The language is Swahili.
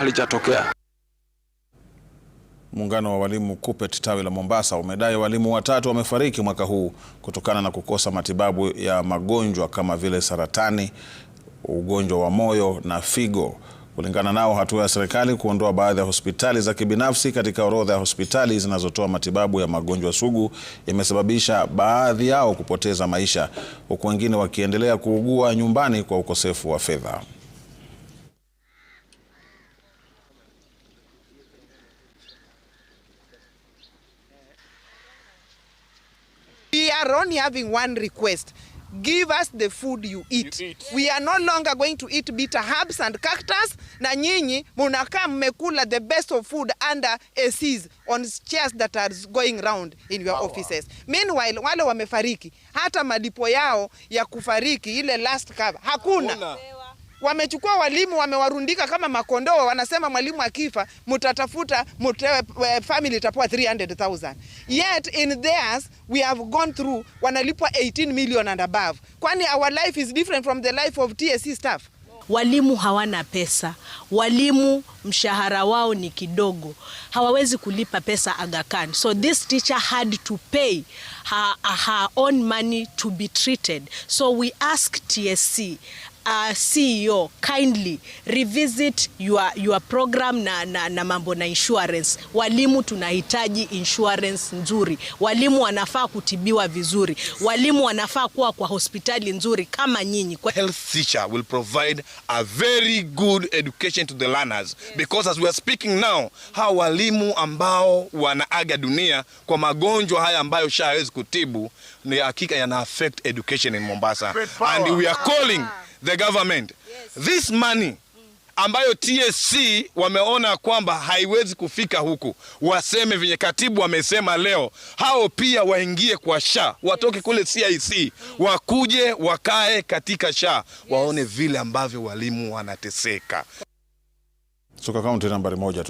halijatokea. Muungano wa walimu KUPPET tawi la Mombasa umedai walimu 3 wamefariki mwaka huu kutokana na kukosa matibabu ya magonjwa kama vile saratani, ugonjwa wa moyo na figo. Kulingana nao, hatua ya serikali kuondoa baadhi ya hospitali za kibinafsi katika orodha ya hospitali zinazotoa matibabu ya magonjwa sugu imesababisha baadhi yao kupoteza maisha, huku wengine wakiendelea kuugua nyumbani kwa ukosefu wa fedha. We are only having one request. Give us the food you eat. We are no longer going to eat bitter herbs and cactus. Na nyinyi munakaa mmekula the best of food under ACs on chairs that are going round in your offices. Meanwhile, wale wamefariki, hata malipo yao ya kufariki ile last cover hakuna. Wamechukua walimu wamewarundika kama makondoo, wanasema mwalimu akifa mutatafuta family itapewa 300,000. Yet in theirs we have gone through wanalipwa 18 million and above. Kwani our life is different from the life of TSC staff? Walimu hawana pesa. Walimu mshahara wao ni kidogo. Hawawezi kulipa pesa Aga Khan. So this teacher had to pay her own money to be treated. So we ask TSC CEO kindly revisit your program na mambo na insurance. Walimu tunahitaji insurance nzuri. Walimu wanafaa kutibiwa vizuri. Walimu wanafaa kuwa kwa hospitali nzuri kama nyinyi. Health teacher will provide a very good education to the learners, because as we are speaking now, hawa walimu ambao wanaaga dunia kwa magonjwa haya ambayo SHA hawezi kutibu, ni hakika yana affect education in Mombasa. And we are calling the government, this money ambayo TSC wameona kwamba haiwezi kufika huku, waseme venye katibu wamesema leo, hao pia waingie kwa SHA, watoke kule CIC, wakuje wakae katika SHA, waone vile ambavyo walimu wanateseka. Soka kaunti nambari 1.